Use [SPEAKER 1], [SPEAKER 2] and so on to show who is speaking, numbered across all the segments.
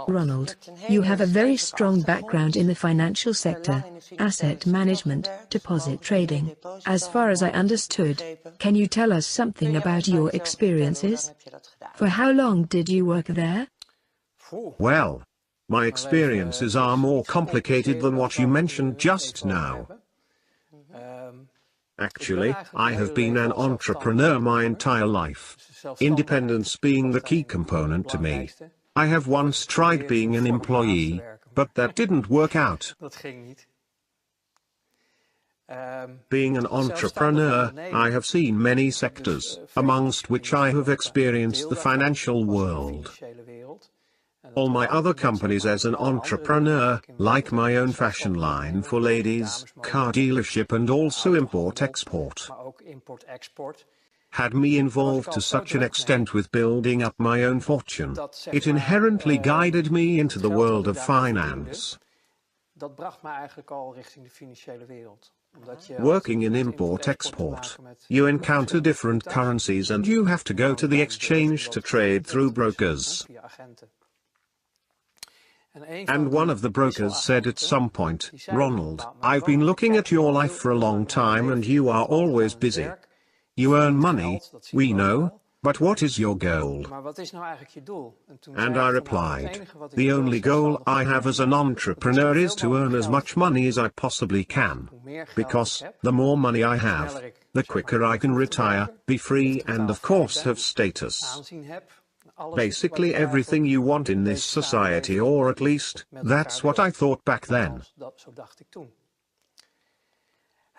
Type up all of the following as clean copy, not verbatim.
[SPEAKER 1] Ronald, you have a very strong background in the financial sector, asset management, deposit trading. As far as I understood, can you tell us something about your experiences? For how long did you work there?
[SPEAKER 2] Well, my experiences are more complicated than what you mentioned just now. Actually, I have been an entrepreneur my entire life. Independence being the key component to me. I have once tried being an employee, but that didn't work out. Being an entrepreneur, I have seen many sectors, amongst which I have experienced the financial world. All my other companies as an entrepreneur, like my own fashion line for ladies, car dealership and also import-export, had me involved to such an extent with building up my own fortune. It inherently guided me into the world of finance. Working in import-export, you encounter different currencies and you have to go to the exchange to trade through brokers. And one of the brokers said at some point, "Ronald, I've been looking at your life for a long time and you are always busy. You earn money, we know, but what is your goal?" And I replied, "The only goal I have as an entrepreneur is to earn as much money as I possibly can. Because, the more money I have, the quicker I can retire, be free and of course have status. Basically everything you want in this society, or at least, that's what I thought back then."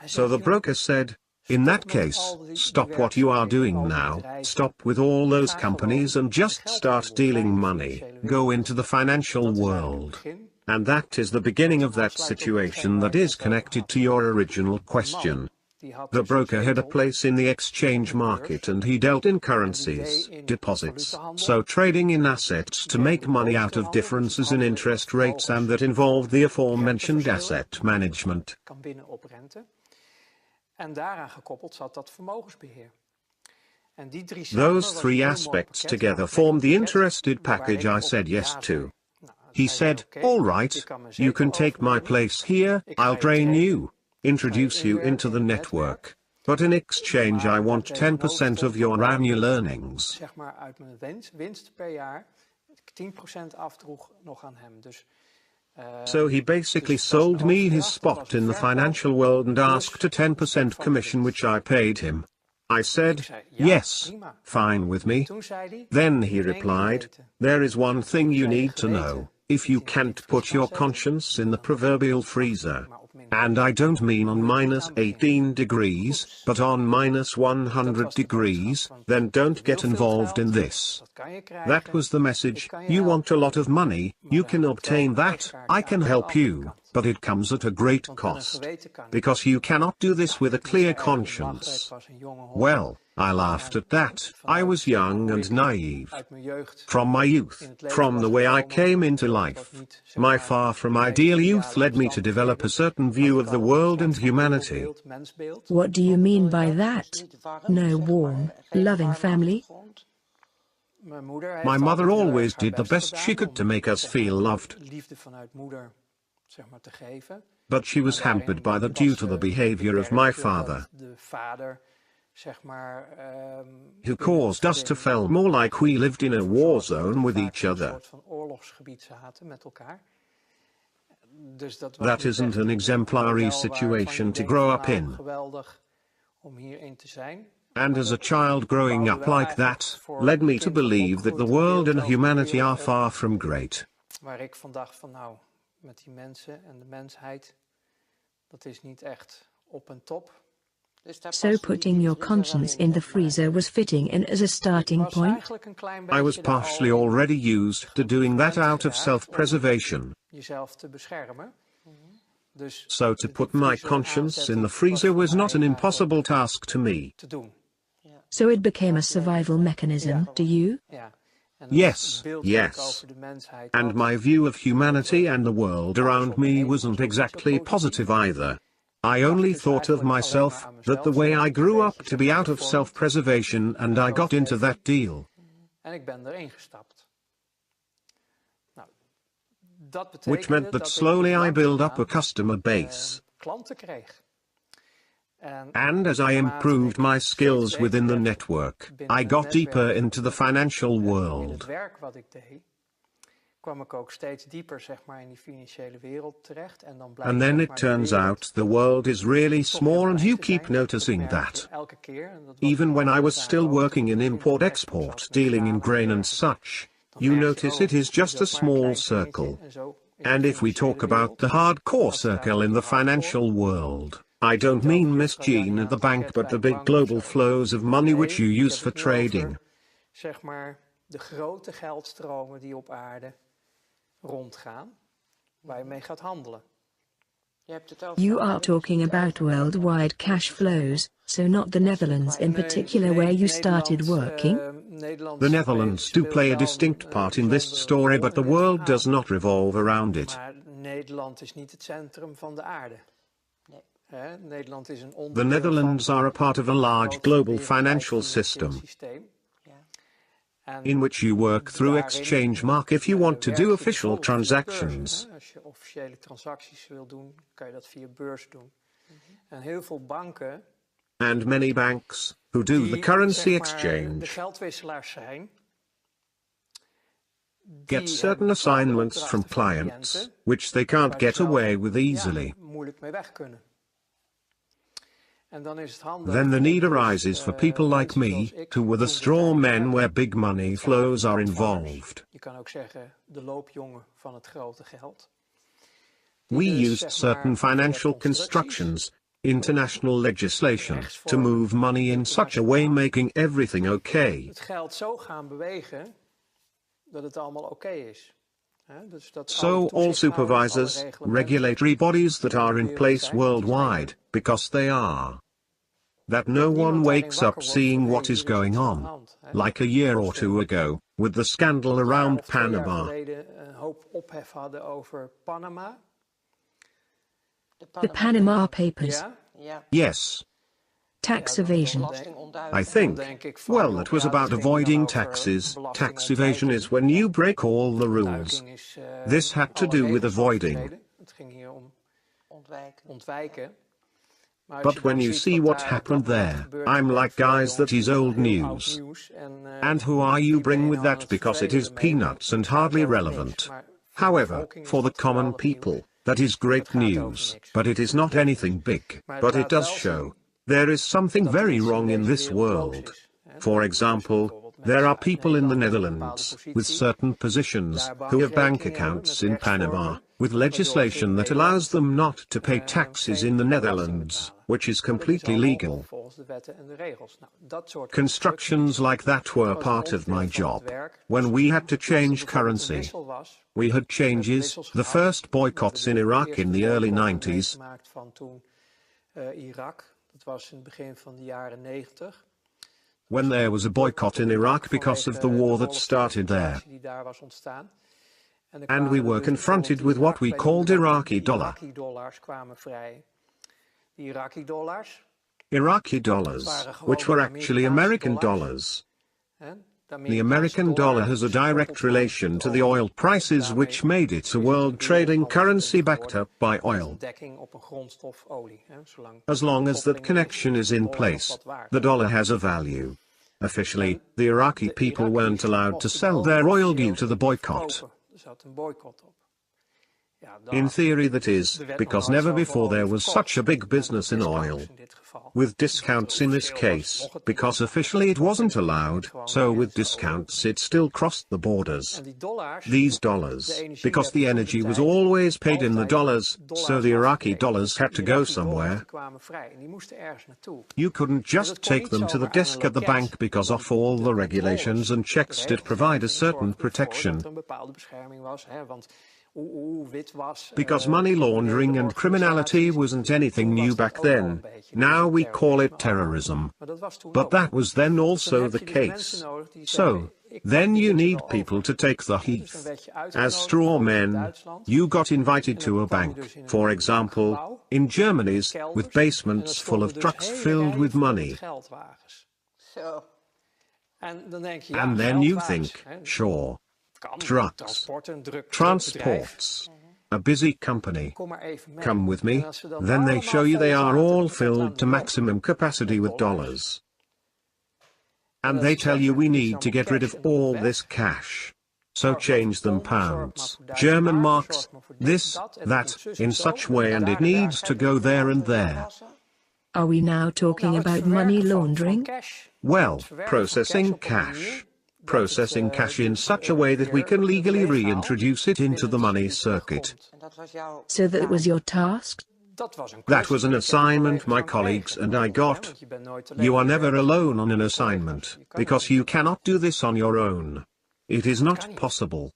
[SPEAKER 2] So the broker said, "In that case, stop what you are doing now, stop with all those companies and just start dealing money, go into the financial world." And that is the beginning of that situation that is connected to your original question. The broker had a place in the exchange market and he dealt in currencies, deposits, so trading in assets to make money out of differences in interest rates, and that involved the aforementioned asset management. Those three aspects together formed the interested package I said yes to. He said, "All right, you can take my place here, I'll train you, introduce you into the network, but in exchange I want 10% of your annual earnings." So he basically sold me his spot in the financial world and asked a 10% commission, which I paid him. I said, "Yes, fine with me." Then he replied, "There is one thing you need to know. If you can't put your conscience in the proverbial freezer, and I don't mean on -18 degrees, but on -100 degrees, then don't get involved in this." That was the message. You want a lot of money, you can obtain that, I can help you, but it comes at a great cost. Because you cannot do this with a clear conscience. Well, I laughed at that. I was young and naive. From my youth, from the way I came into life, my far from ideal youth led me to develop a certain view of the world and humanity.
[SPEAKER 1] What do you mean by that? No warm, loving family?
[SPEAKER 2] My mother always did the best she could to make us feel loved. But she was hampered by that due to the behavior of my father, who caused us to feel more like we lived in a war zone with each other. That isn't an exemplary situation to grow up in. And as a child growing up like that, led me to believe that the world and humanity are far from great.
[SPEAKER 1] So putting your conscience in the freezer was fitting in as a starting point?
[SPEAKER 2] I was partially already used to doing that out of self-preservation. So to put my conscience in the freezer was not an impossible task to me.
[SPEAKER 1] So it became a survival mechanism to you?
[SPEAKER 2] Yes, yes. And my view of humanity and the world around me wasn't exactly positive either. I only thought of myself, that the way I grew up to be out of self-preservation, and I got into that deal. which meant that slowly I built up a customer base. And as I improved my skills within the network, I got deeper into the financial world. And then it turns out the world is really small, and you keep noticing that. Even when I was still working in import-export, dealing in grain and such, you notice it is just a small circle. And if we talk about the hardcore circle in the financial world, I don't mean Miss Jean at the bank, but the big global flows of money which you use for trading.
[SPEAKER 3] De grote geldstromen die op aarde rondgaan, waar je mee gaat handelen.
[SPEAKER 1] You are talking about worldwide cash flows, so not the Netherlands in particular where you started working?
[SPEAKER 2] The Netherlands do play a distinct part in this story, but the world does not revolve around it.
[SPEAKER 3] Maar Nederland is niet het centrum van de aarde. Nederland is een onderdeel
[SPEAKER 2] The Netherlands are a part of a large global financial system, in which you work through exchange mark if you want to do official transactions.
[SPEAKER 3] Als je officiële transacties wil doen, kan je dat via beurs doen. En heel veel banken,
[SPEAKER 2] and many banks, who do the currency
[SPEAKER 3] de
[SPEAKER 2] exchange,
[SPEAKER 3] geldwisselaars zijn,
[SPEAKER 2] get certain assignments from clients, which they can't get away with easily.
[SPEAKER 3] moeilijk mee weg kunnen.
[SPEAKER 2] Then the need arises for people like me, who were the straw men where big money flows are involved.
[SPEAKER 3] Je kan ook zeggen de loopjongen van het grote geld.
[SPEAKER 2] We used certain financial constructions, international legislation, to move money in such a way making everything okay.
[SPEAKER 3] Het geld zo gaan bewegen dat het allemaal oké is.
[SPEAKER 2] So all supervisors, regulatory bodies that are in place worldwide, because they are. That no one wakes up seeing what is going on, like a year or two ago, with the scandal around Panama.
[SPEAKER 1] The Panama Papers.
[SPEAKER 2] Yes.
[SPEAKER 1] Tax evasion.
[SPEAKER 2] I think, well, it was about avoiding taxes. Tax evasion is when you break all the rules. This had to do with avoiding. But when you see what happened there, I'm like, guys, that is old news. And who are you bring with that, because it is peanuts and hardly relevant. However, for the common people, that is great news, but it is not anything big, but it does show there is something very wrong in this world. For example, there are people in the Netherlands, with certain positions, who have bank accounts in Panama, with legislation that allows them not to pay taxes in the Netherlands, which is completely legal. Constructions like that were part of my job. When we had to change currency, we had changes, the first boycotts in Iraq in the early 90s. When there was a boycott in Iraq because of the war that started there. And we were confronted with what we called Iraqi dollar. Iraqi dollars, which were actually American dollars. The American dollar has a direct relation to the oil prices, which made it a world trading currency backed up by oil. As long as that connection is in place, the dollar has a value. Officially, the Iraqi people weren't allowed to sell their oil due to the boycott. In theory, that is, because never before there was such a big business in oil. With discounts in this case, because officially it wasn't allowed, so with discounts it still crossed the borders. These dollars, because the energy was always paid in the dollars, so the Iraqi dollars had to go somewhere. You couldn't just take them to the desk at the bank because of all the regulations and checks that provide a certain protection. Because money laundering and criminality wasn't anything new back then. Now we call it terrorism. But that was then also the case. So, then you need people to take the heat. As straw men, you got invited to a bank, for example, in Germany's, with basements full of trucks filled with money. And then you think, sure. trucks, transports. A busy company. Come with me. Then they show you they are all filled to maximum capacity with dollars. And they tell you we need to get rid of all this cash. So change them pounds, German marks, this, that, in such way, and it needs to go there and there.
[SPEAKER 1] Are we now talking about money laundering?
[SPEAKER 2] Well, processing cash. Processing cash in such a way that we can legally reintroduce it into the money circuit.
[SPEAKER 1] So that was your task?
[SPEAKER 2] That was an assignment my colleagues and I got. You are never alone on an assignment, because you cannot do this on your own. It is not possible.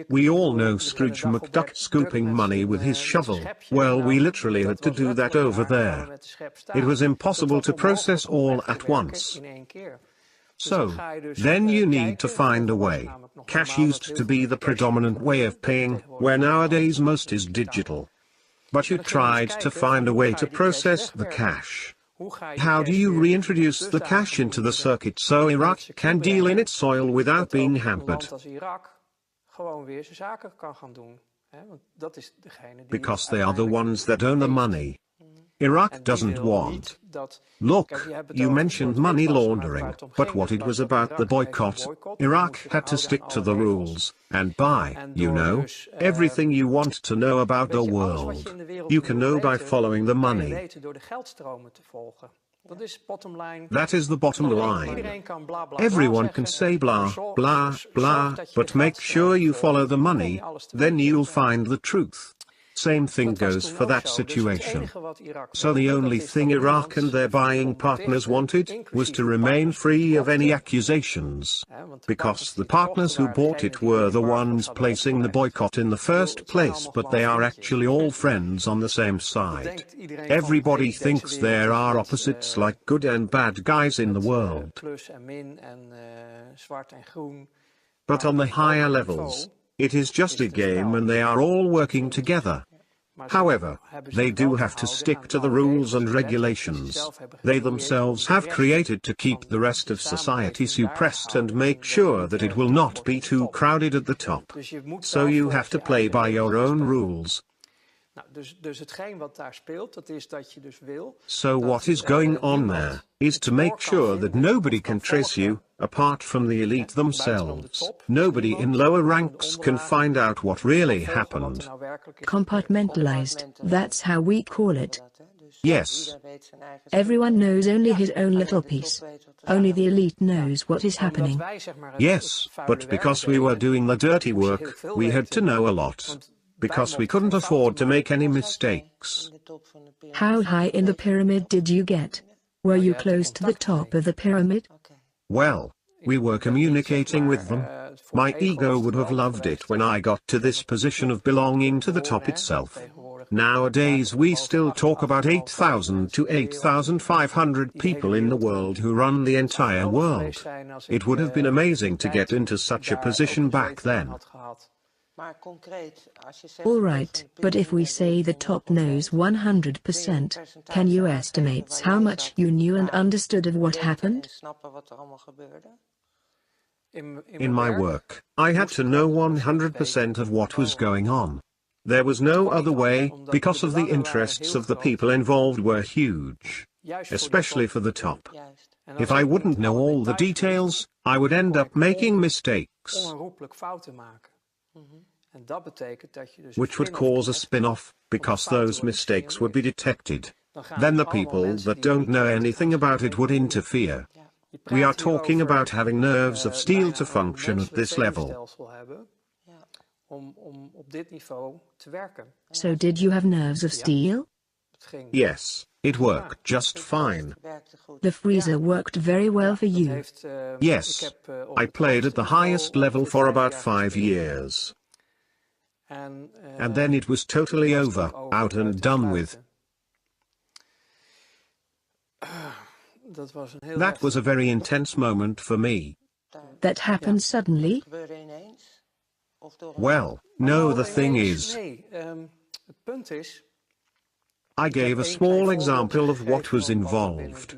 [SPEAKER 2] We all know Scrooge McDuck scooping money with his shovel. Well, we literally had to do that over there. It was impossible to process all at once. So, then you need to find a way. Cash used to be the predominant way of paying, where nowadays most is digital. But you tried to find a way to process the cash. How do you reintroduce the cash into the circuit so Iraq can deal in its oil without being hampered? Because they are the ones that own the money. Iraq doesn't want. Look, you mentioned money laundering, but what it was about the boycott, Iraq had to stick to the rules, and buy, everything you want to know about the world. You can know by following the money. That is the bottom line. Everyone can say blah, blah, blah, but make sure you follow the money, then you'll find the truth. Same thing goes for that situation. So the only thing Iraq and their buying partners wanted was to remain free of any accusations. Because the partners who bought it were the ones placing the boycott in the first place, but they are actually all friends on the same side. Everybody thinks there are opposites like good and bad guys in the world. But on the higher levels, it is just a game and they are all working together. However, they do have to stick to the rules and regulations they themselves have created to keep the rest of society suppressed and make sure that it will not be too crowded at the top. So you have to play by your own rules. So what is going on there is to make sure that nobody can trace you, apart from the elite themselves. Nobody in lower ranks can find out what really happened.
[SPEAKER 1] Compartmentalized, that's how we call it.
[SPEAKER 2] Yes.
[SPEAKER 1] Everyone knows only his own little piece. Only the elite knows what is happening.
[SPEAKER 2] Yes, but because we were doing the dirty work, we had to know a lot. Because we couldn't afford to make any mistakes.
[SPEAKER 1] How high in the pyramid did you get? Were you close to the top of the pyramid?
[SPEAKER 2] Well, we were communicating with them. My ego would have loved it when I got to this position of belonging to the top itself. Nowadays we still talk about 8,000 to 8,500 people in the world who run the entire world. It would have been amazing to get into such a position back then.
[SPEAKER 1] All right, but if we say the top knows 100%, can you estimate how much you knew and understood of what happened?
[SPEAKER 2] In my work, I had to know 100% of what was going on. There was no other way, because of the interests of the people involved were huge. Especially for the top. If I wouldn't know all the details, I would end up making mistakes. Which would cause a spin-off, because those mistakes would be detected. Then the people that don't know anything about it would interfere. We are talking about having nerves of steel to function at this level.
[SPEAKER 1] So did you have nerves of steel?
[SPEAKER 2] Yes, it worked just fine.
[SPEAKER 1] The freezer worked very well for you.
[SPEAKER 2] Yes, I played at the highest level for about 5 years. And then it was totally over, out and done with. That was a very intense moment for me.
[SPEAKER 1] That happened suddenly?
[SPEAKER 2] Well, no, the thing is, I gave a small example of what was involved.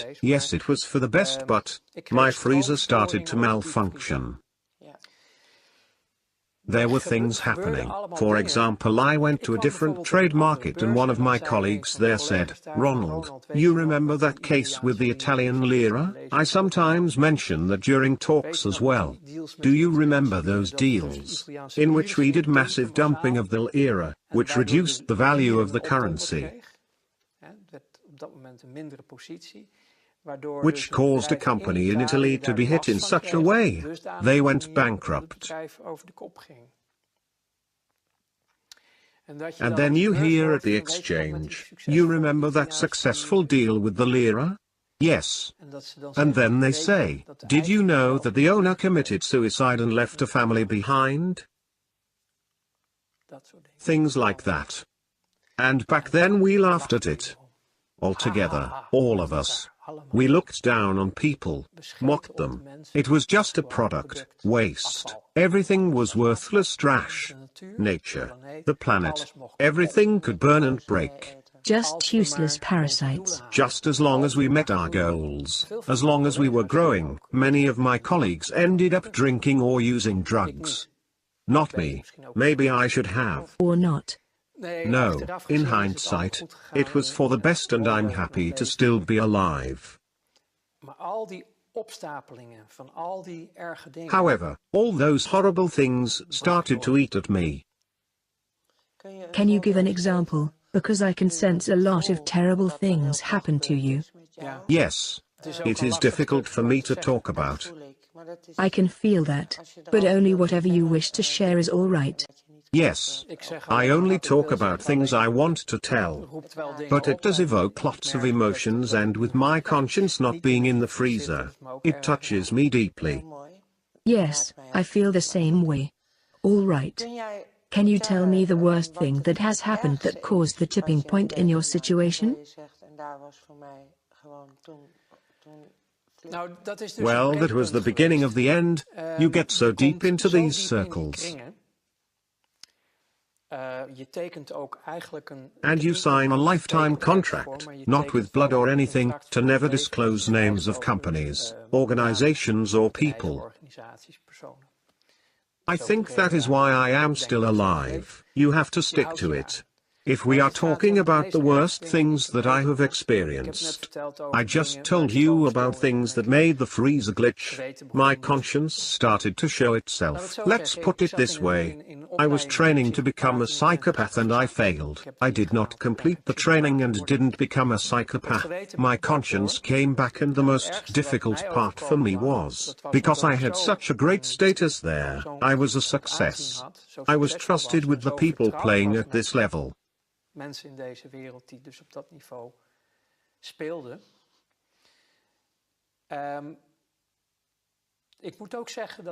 [SPEAKER 2] said, yes, it was for the best, but my freezer started to malfunction. There were things happening. For example, I went to a different trade market and one of my colleagues there said, "Ronald, you remember that case with the Italian lira? I sometimes mention that during talks as well. Do you remember those deals, in which we did massive dumping of the lira, which reduced the value of the currency? Which caused a company in Italy to be hit in such a way, they went bankrupt." And then you hear at the exchange, "You remember that successful deal with the lira?" Yes. And then they say, "Did you know that the owner committed suicide and left a family behind?" Things like that. And back then we laughed at it. Altogether, all of us. We looked down on people, mocked them. It was just a product, waste. Everything was worthless trash. Nature, the planet, everything could burn and break.
[SPEAKER 1] Just useless parasites.
[SPEAKER 2] Just as long as we met our goals, as long as we were growing. Many of my colleagues ended up drinking or using drugs. Not me. Maybe I should have.
[SPEAKER 1] Or not.
[SPEAKER 2] No, in hindsight, it was for the best and I'm happy to still be alive. However, all those horrible things started to eat at me.
[SPEAKER 1] Can you give an example? Because I can sense a lot of terrible things happen to you.
[SPEAKER 2] Yes. It is difficult for me to talk about.
[SPEAKER 1] I can feel that, but only whatever you wish to share is all right.
[SPEAKER 2] Yes. I only talk about things I want to tell. But it does evoke lots of emotions, and with my conscience not being in the freezer, it touches me deeply.
[SPEAKER 1] Yes, I feel the same way. All right. Can you tell me the worst thing that has happened that caused the tipping point in your situation?
[SPEAKER 2] Well, that was the beginning of the end. You get so deep into these circles. And you sign a lifetime contract, not with blood or anything, to never disclose names of companies, organizations or people. I think that is why I am still alive. You have to stick to it. If we are talking about the worst things that I have experienced, I just told you about things that made the freezer glitch. My conscience started to show itself. Let's put it this way. I was training to become a psychopath and I failed. I did not complete the training and didn't become a psychopath. My conscience came back, and the most difficult part for me was, because I had such a great status there, I was a success. I was trusted with the people playing at this level.
[SPEAKER 3] Mensen in deze wereld die dus op dat niveau speelden.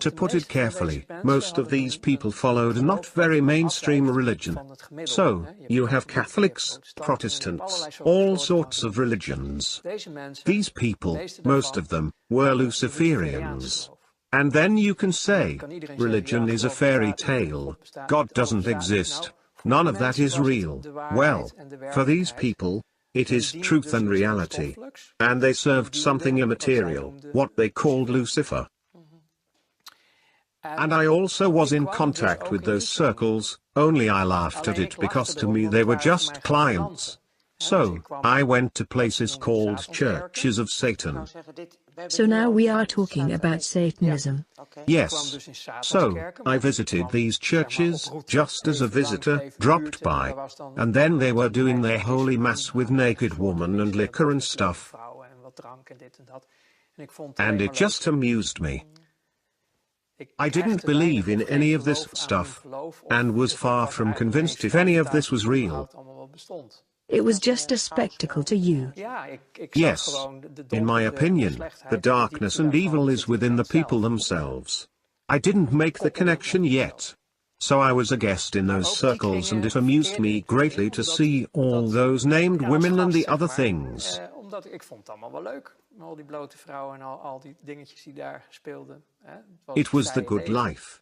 [SPEAKER 2] To put it carefully, most of these people followed a not very mainstream religion. So, you have Catholics, Protestants, all sorts of religions. These people, most of them, were Luciferians. And then you can say, religion is a fairy tale, God doesn't exist. None of that is real. Well, for these people, it is truth and reality. And they served something immaterial, what they called Lucifer. And I also was in contact with those circles, only I laughed at it because to me they were just clients. So, I went to places called churches of Satan.
[SPEAKER 1] So now we are talking about Satanism.
[SPEAKER 2] Yes. So, I visited these churches, just as a visitor dropped by. And then they were doing their holy mass with naked women and liquor and stuff. And it just amused me. I didn't believe in any of this stuff, and was far from convinced if any of this was real.
[SPEAKER 1] It was just a spectacle to you.
[SPEAKER 2] Yes. In my opinion, the darkness and evil is within the people themselves. I didn't make the connection yet. So I was a guest in those circles, and it amused me greatly to see all those named women and the other things. It was the good life.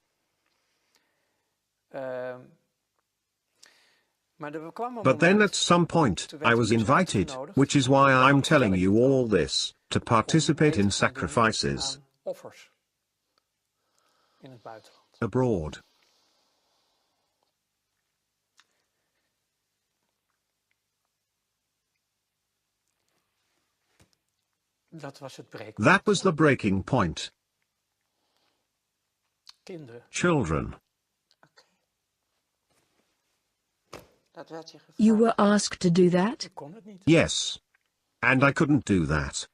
[SPEAKER 2] But then at some point, I was invited, which is why I'm telling you all this, to participate in sacrifices abroad. That was the breaking point. Children.
[SPEAKER 1] You were asked to do that?
[SPEAKER 2] Yes. And I couldn't do that.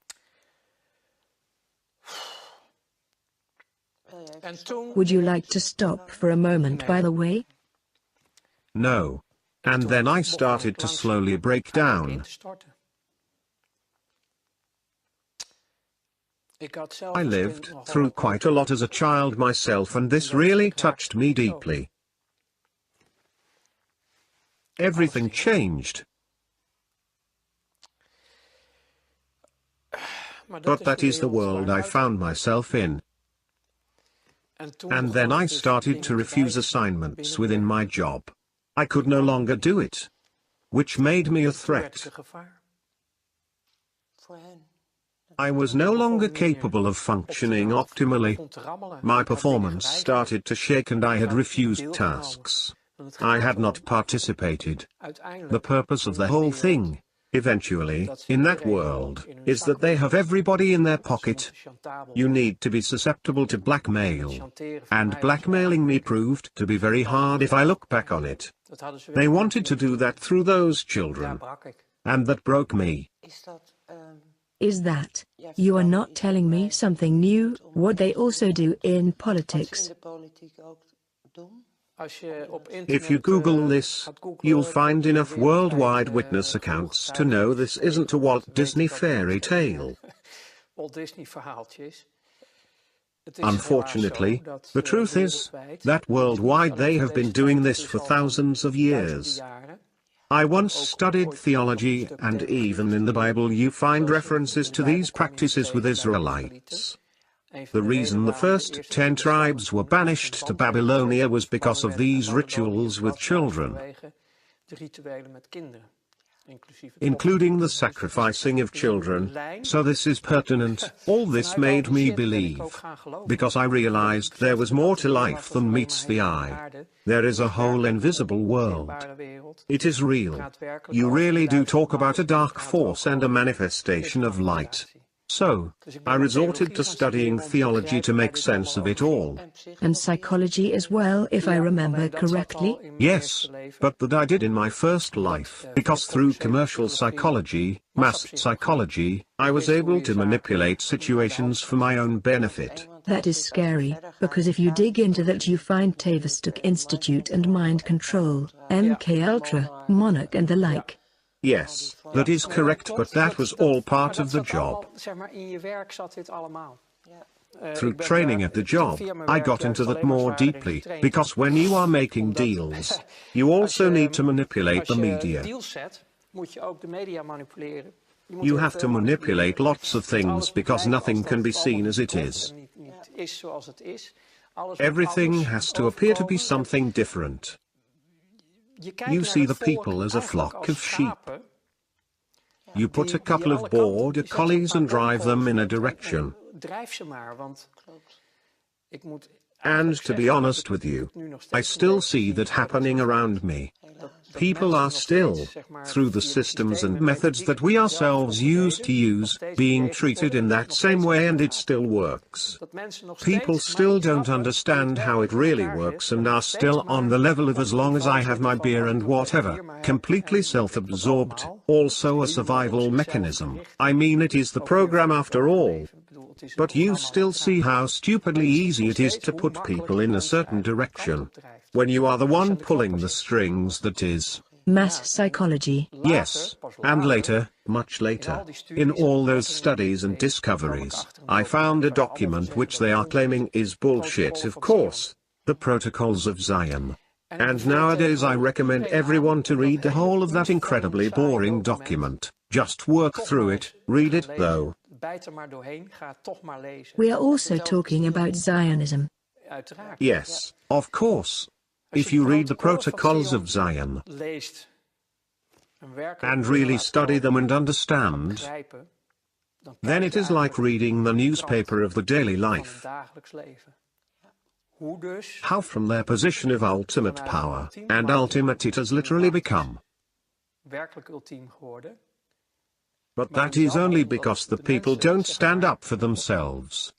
[SPEAKER 1] Would you like to stop for a moment, by the way?
[SPEAKER 2] No. And then I started to slowly break down. I lived through quite a lot as a child myself, and this really touched me deeply. Everything changed. But that is the world I found myself in. And then I started to refuse assignments within my job. I could no longer do it, which made me a threat. I was no longer capable of functioning optimally. My performance started to shake and I had refused tasks. I had not participated. The purpose of the whole thing, eventually, in that world, is that they have everybody in their pocket. You need to be susceptible to blackmail. And blackmailing me proved to be very hard if I look back on it. They wanted to do that through those children. And that broke me.
[SPEAKER 1] Is that, you are not telling me something new, what they also do in politics?
[SPEAKER 2] If you Google this, you'll find enough worldwide witness accounts to know this isn't a Walt Disney fairy tale. Unfortunately, the truth is that worldwide they have been doing this for thousands of years. I once studied theology, and even in the Bible you find references to these practices with Israelites. The reason the first 10 tribes were banished to Babylonia was because of these rituals with children, including the sacrificing of children. So this is pertinent. All this made me believe, because I realized there was more to life than meets the eye. There is a whole invisible world. It is real. You really do talk about a dark force and a manifestation of light. So, I resorted to studying theology to make sense of it all.
[SPEAKER 1] And psychology as well, if I remember correctly?
[SPEAKER 2] Yes, but that I did in my first life, because through commercial psychology, mass psychology, I was able to manipulate situations for my own benefit.
[SPEAKER 1] That is scary, because if you dig into that you find Tavistock Institute and mind control, MK Ultra, Monarch and the like.
[SPEAKER 2] Yes, that is correct, but that was all part of the job. Through training at the job, I got into that more deeply, because when you are making deals, you also need to manipulate the media. You have to manipulate lots of things because nothing can be seen as it is. Everything has to appear to be something different. You see the people as a flock of sheep. You put a couple of border collies and drive them in a direction. And to be honest with you, I still see that happening around me. People are still, through the systems and methods that we ourselves used to use, being treated in that same way, and it still works. People still don't understand how it really works and are still on the level of as long as I have my beer and whatever, completely self-absorbed, also a survival mechanism. I mean, it is the program after all. But you still see how stupidly easy it is to put people in a certain direction, when you are the one pulling the strings. That is
[SPEAKER 1] mass psychology.
[SPEAKER 2] Yes, and later, much later, in all those studies and discoveries, I found a document which they are claiming is bullshit, of course, the Protocols of Zion. And nowadays I recommend everyone to read the whole of that incredibly boring document. Just work through it, read it though.
[SPEAKER 1] We are also talking about Zionism.
[SPEAKER 2] Yes, of course. If you read the Protocols of Zion and really study them and understand, then it is like reading the newspaper of the daily life. How from their position of ultimate power, and ultimate it has literally become, But that is only because the people don't stand up for themselves.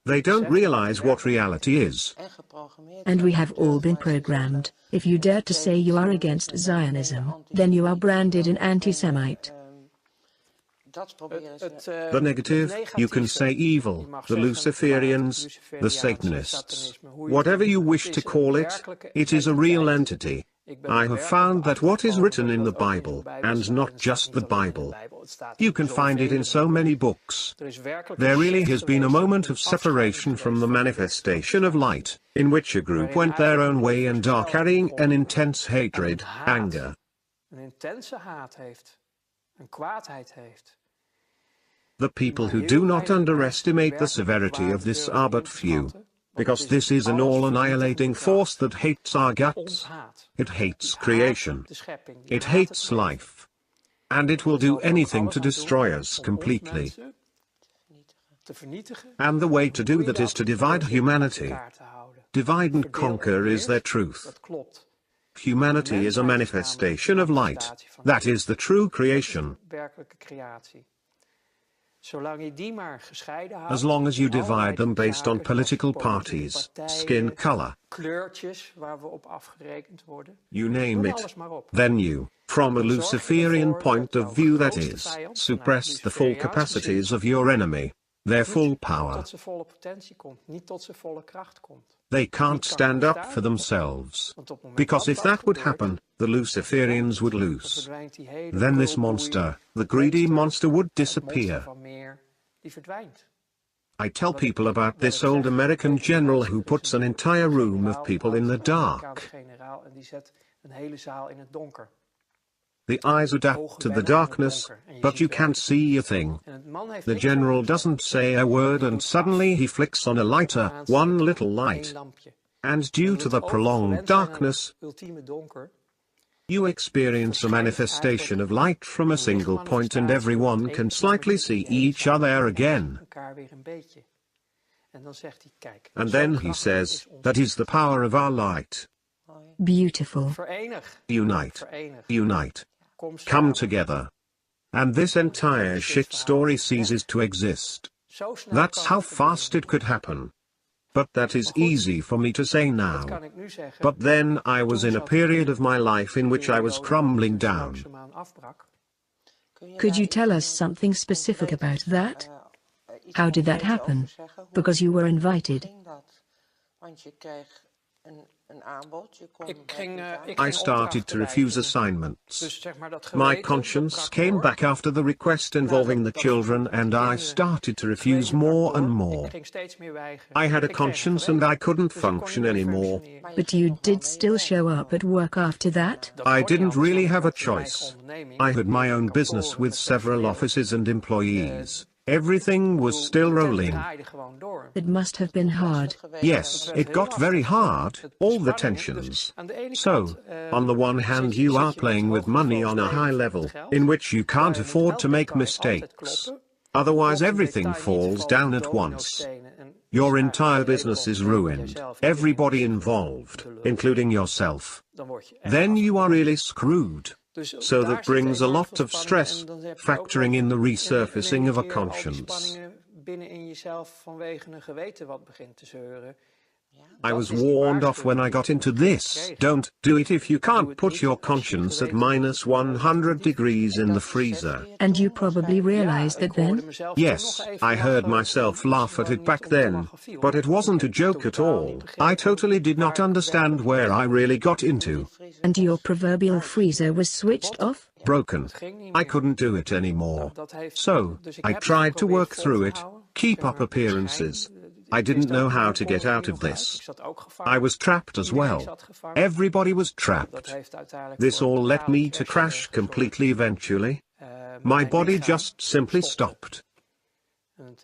[SPEAKER 2] They don't realize what reality is.
[SPEAKER 1] And we have all been programmed. If you dare to say you are against Zionism, then you are branded an anti-Semite.
[SPEAKER 2] The negative, you can say evil, the Luciferians, the Satanists, whatever you wish to call it, it is a real entity. I have found that what is written in the Bible, and not just the Bible, you can find it in so many books. There really has been a moment of separation from the manifestation of light, in which a group went their own way and are carrying an intense hatred, anger. The people who do not underestimate the severity of this are but few. Because this is an all-annihilating force that hates our guts. It hates creation. It hates life. And it will do anything to destroy us completely. And the way to do that is to divide humanity. Divide and conquer is their truth. Humanity is a manifestation of light. That is the true creation. As long as you divide them based on political parties, skin color, you name it, then you, from a Luciferian point of view that is, suppress the full capacities of your enemy, their full power. They can't stand up for themselves. Because if that would happen, the Luciferians would lose. Then this monster, the greedy monster, would disappear. I tell people about this old American general who puts an entire room of people in the dark. The eyes adapt to the darkness, but you can't see a thing. The general doesn't say a word and suddenly he flicks on a lighter, one little light. And due to the prolonged darkness, you experience a manifestation of light from a single point and everyone can slightly see each other again. And then he says, that is the power of our light.
[SPEAKER 1] Beautiful.
[SPEAKER 2] Unite. Unite. Come together. And this entire shit story ceases to exist. That's how fast it could happen. But that is easy for me to say now. But then I was in a period of my life in which I was crumbling down.
[SPEAKER 1] Could you tell us something specific about that? How did that happen? Because you were invited.
[SPEAKER 2] I started to refuse assignments. My conscience came back after the request involving the children and I started to refuse more and more. I had a conscience and I couldn't function anymore.
[SPEAKER 1] But you did still show up at work after that?
[SPEAKER 2] I didn't really have a choice. I had my own business with several offices and employees. Everything was still rolling.
[SPEAKER 1] It must have been hard.
[SPEAKER 2] Yes, it got very hard, all the tensions. So, on the one hand you are playing with money on a high level, in which you can't afford to make mistakes. Otherwise everything falls down at once. Your entire business is ruined, everybody involved, including yourself. Then you are really screwed. So that brings a lot of stress, factoring in the resurfacing of a conscience. I was warned off when I got into this. Don't do it if you can't put your conscience at minus 100 degrees in the freezer.
[SPEAKER 1] And you probably realized that then?
[SPEAKER 2] Yes, I heard myself laugh at it back then, but it wasn't a joke at all. I totally did not understand where I really got into.
[SPEAKER 1] And your proverbial freezer was switched off?
[SPEAKER 2] Broken. I couldn't do it anymore. So, I tried to work through it, keep up appearances. I didn't know how to get out of this. I was trapped as well. Everybody was trapped. This all led me to crash completely eventually. My body just simply stopped.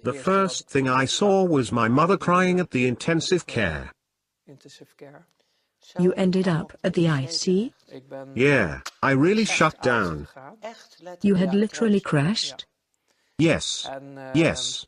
[SPEAKER 2] The first thing I saw was my mother crying at the intensive care.
[SPEAKER 1] You ended up at the IC?
[SPEAKER 2] Yeah, I really shut down.
[SPEAKER 1] You had literally crashed?
[SPEAKER 2] Yes. Yes.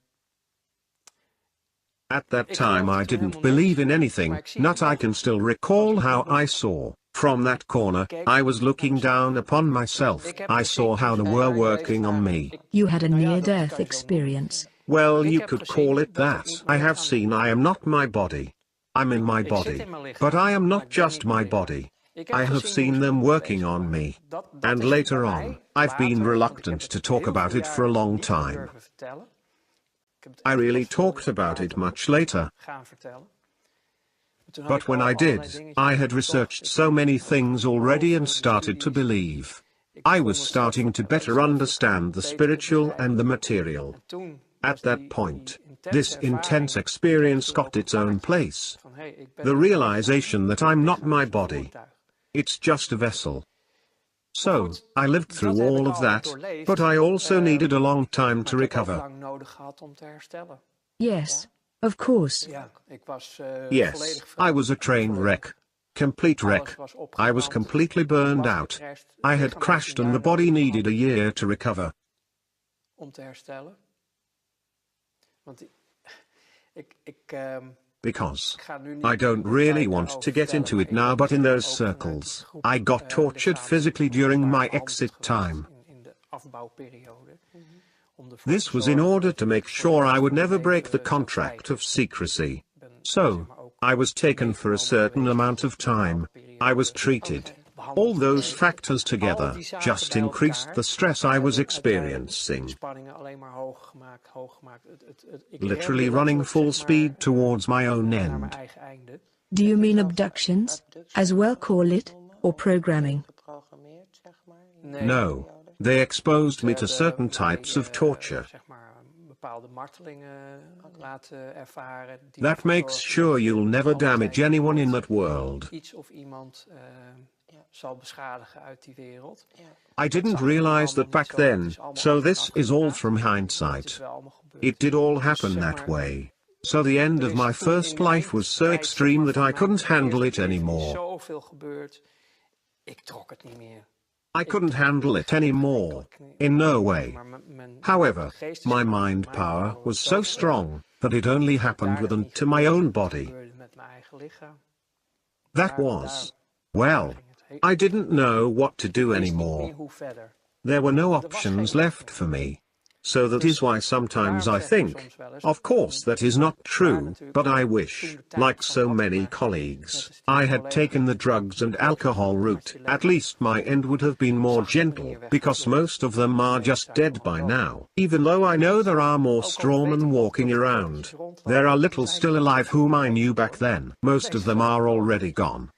[SPEAKER 2] At that time I didn't believe in anything, not I can still recall how I saw, From that corner, I was looking down upon myself. I saw how they were working on me.
[SPEAKER 1] You had a near-death experience.
[SPEAKER 2] Well, you could call it that. I have seen I am not my body. I'm in my body. But I am not just my body. I have seen them working on me. And later on, I've been reluctant to talk about it for a long time. I really talked about it much later. But when I did, I had researched so many things already and started to believe. I was starting to better understand the spiritual and the material. At that point, this intense experience got its own place. The realization that I'm not my body. It's just a vessel. So, I lived through all of that, but I also needed a long time to recover.
[SPEAKER 1] Yes, of course.
[SPEAKER 2] Yes, I was a train wreck. Complete wreck. I was completely burned out. I had crashed and the body needed a year to recover. Because I don't really want to get into it now, but in those circles, I got tortured physically during my exit time. This was in order to make sure I would never break the contract of secrecy. So, I was taken for a certain amount of time. I was treated. All those factors together just increased the stress I was experiencing. Literally running full speed towards my own end.
[SPEAKER 1] Do you mean abductions, as well call it, or programming?
[SPEAKER 2] No, they exposed me to certain types of torture. That makes sure you'll never damage anyone in that world. I didn't realize that back then, so this is all from hindsight. It did all happen that way. So the end of my first life was so extreme that I couldn't handle it anymore. I couldn't handle it anymore. In no way. However, my mind power was so strong that it only happened within to my own body. That was, well, I didn't know what to do anymore. There were no options left for me. So that is why sometimes I think, of course that is not true, but I wish, like so many colleagues, I had taken the drugs and alcohol route. At least my end would have been more gentle, because most of them are just dead by now. Even though I know there are more strawmen walking around, there are little still alive whom I knew back then. Most of them are already gone.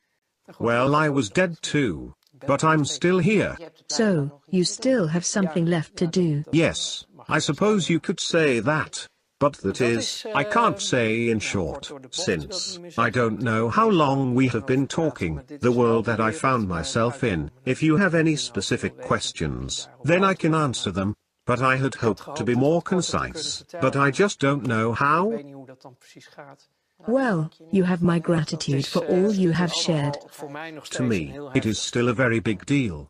[SPEAKER 2] Well, I was dead too, but I'm still here.
[SPEAKER 1] So, you still have something left to do.
[SPEAKER 2] Yes, I suppose you could say that. But that is, I can't say in short, since I don't know how long we have been talking, the world that I found myself in. If you have any specific questions, then I can answer them, but I had hoped to be more concise, but I just don't know how.
[SPEAKER 1] Well, you have my gratitude for all you have shared.
[SPEAKER 2] To me, it is still a very big deal.